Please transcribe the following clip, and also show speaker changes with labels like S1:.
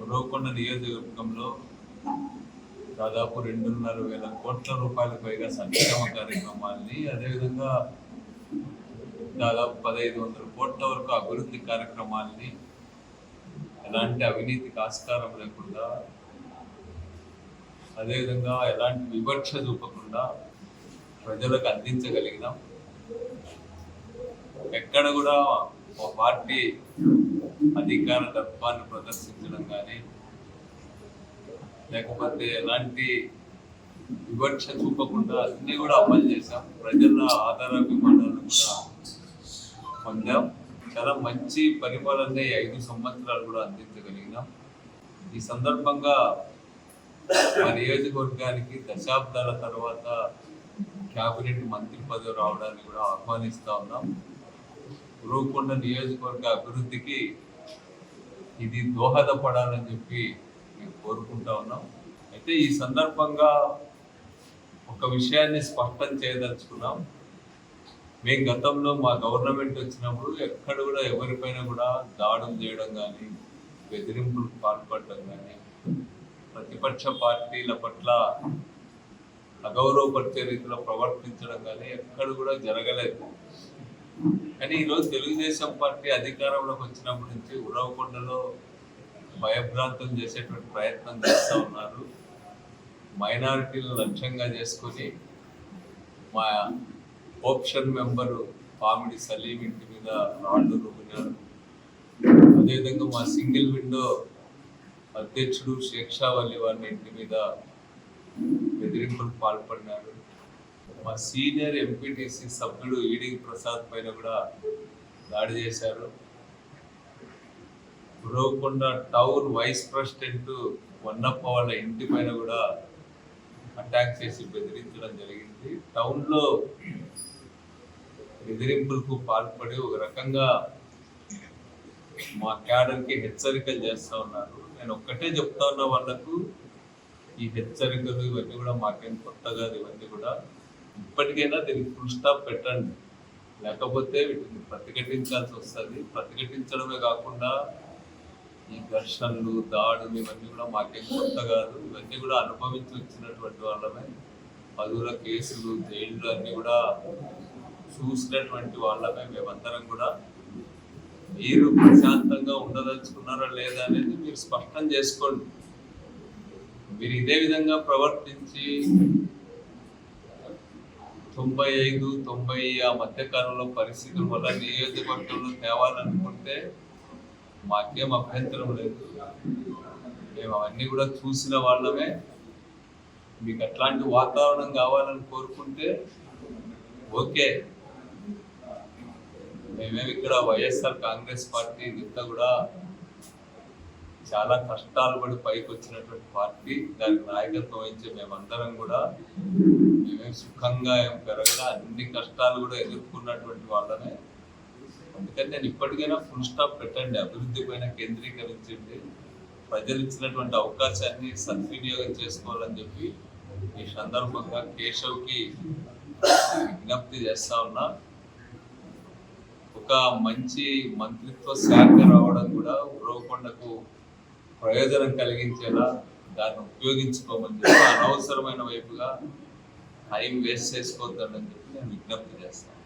S1: ఉరవకొండ నియోజకవర్గంలో దాదాపు 2.5 కోట్ల రూపాయలకు పైగా సంక్షేమ కార్యక్రమాల్ని, అదేవిధంగా దాదాపు 1500 కోట్ల వరకు అభివృద్ధి కార్యక్రమాల్ని ఎలాంటి అవినీతికి ఆస్కారం లేకుండా, అదేవిధంగా ఎలాంటి వివక్ష చూపకుండా ప్రజలకు అందించగలిగినాం. ఎక్కడ కూడా ఒక పార్టీ అధికార తత్వాన్ని ప్రదర్శించడం కానీ, లేకపోతే ఎలాంటి వివక్ష చూపకుండా అన్ని కూడా అమలు చేశాం. ప్రజల ఆధారాభిమానాలను కూడా పొందాం. చాలా మంచి పరిపాలన 5 సంవత్సరాలు కూడా అందించగలిగినాం. ఈ సందర్భంగా మా నియోజకవర్గానికి దశాబ్దాల తర్వాత క్యాబినెట్ మంత్రి పదవి రావడానికి కూడా ఆహ్వానిస్తా ఉన్నాం. ఉరవకొండ నియోజకవర్గ అభివృద్ధికి ఇది దోహదపడాలని చెప్పి మేము కోరుకుంటా ఉన్నాం. అయితే ఈ సందర్భంగా ఒక విషయాన్ని స్పష్టం చేయదలుచుకున్నాం. మేము గతంలో మా గవర్నమెంట్ వచ్చినప్పుడు ఎక్కడ కూడా ఎవరిపైన కూడా దాడులు చేయడం కానీ, బెదిరింపులకు పాల్పడడం కానీ, ప్రతిపక్ష పార్టీల పట్ల అగౌరవపరిచే రీతిలో ప్రవర్తించడం కానీ ఎక్కడ కూడా జరగలేదు. కానీ ఈరోజు తెలుగుదేశం పార్టీ అధికారంలోకి వచ్చినప్పటి నుంచి ఉరవకొండలో భయభ్రాంతం చేసేటువంటి ప్రయత్నం చేస్తూ ఉన్నారు. మైనారిటీలను లక్ష్యంగా చేసుకొని మా ఆప్షన్ మెంబరు పామిడి సలీం ఇంటి మీద రాళ్లు రుబ్బినారు. అదేవిధంగా మా సింగిల్ విండో అధ్యక్షుడు షేక్ షా వలి వారి ఇంటి మీద బెదిరింపులకు పాల్పడినారు. మా సీనియర్ ఎంపీటీసీ సభ్యుడు ఈడి ప్రసాద్ పైన కూడా దాడి చేశారు. Uravakonda town vice president Vannappa వాళ్ళ ఇంటి పైన కూడా అటాక్ చేసి బెదిరించడం జరిగింది. టౌన్లో బెదిరింపులకు పాల్పడి ఒక రకంగా మా క్యాడర్కి హెచ్చరికలు చేస్తూ ఉన్నారు. నేను ఒక్కటే చెప్తా ఉన్నా వాళ్ళకు, ఈ హెచ్చరికలు ఇవన్నీ కూడా మాకేం కొత్త కాదు. ఇవన్నీ కూడా ఇప్పటికైనా దీనికి ఫుల్ స్టాప్ పెట్టండి, లేకపోతే వీటిని ప్రతిఘటించాల్సి వస్తుంది. ప్రతిఘటించడమే కాకుండా ఈ ఘర్షణలు, దాడులు ఇవన్నీ కూడా మాకేం కొత్త కాదు. ఇవన్నీ కూడా అనుభవించి వచ్చినటువంటి వాళ్ళమే. 10 కేసులు, జైళ్ళు అన్నీ కూడా చూసినటువంటి వాళ్ళమే మేమందరం కూడా. మీరు ప్రశాంతంగా ఉండదలుచుకున్నారా లేదా అనేది మీరు స్పష్టం చేసుకోండి. మీరు ఇదే విధంగా ప్రవర్తించి 95, 90 ఆ మధ్యకాలంలో పరిస్థితుల వల్ల నియోజకవర్గంలో తేవాలనుకుంటే మాకేం అభ్యంతరం లేదు. మేము అవన్నీ కూడా చూసిన వాళ్ళమే. మీకు అట్లాంటి వాతావరణం కావాలని కోరుకుంటే ఓకే. మేమేమి ఇక్కడ వైఎస్ఆర్ కాంగ్రెస్ పార్టీ ఇంత కూడా చాలా కష్టాలు పడి పైకి వచ్చినటువంటి పార్టీ, దానికి నాయకత్వం వహించే మేమందరం కూడా మేమేం సుఖంగా ఏం పెరగలా, అన్ని కష్టాలు కూడా ఎదుర్కొన్నటువంటి వాళ్ళనే. అందుకని నేను ఇప్పటికైనా ఫుల్ స్టాప్ పెట్టండి, అభివృద్ధి పైన కేంద్రీకరించండి, ప్రజలు ఇచ్చినటువంటి అవకాశాన్ని సద్వినియోగం చేసుకోవాలని చెప్పి ఈ సందర్భంగా కేశవ్కి విజ్ఞప్తి చేస్తా ఉన్నా. ఒక మంచి మంత్రిత్వ శాఖ రావడం కూడా ఉరవకొండకు ప్రయోజనం కలిగించేలా దాన్ని ఉపయోగించుకోమని చెప్పి, అనవసరమైన వైపుగా టైం వేస్ట్ చేసుకోవద్దని చెప్పి నేను విజ్ఞప్తి చేస్తాను.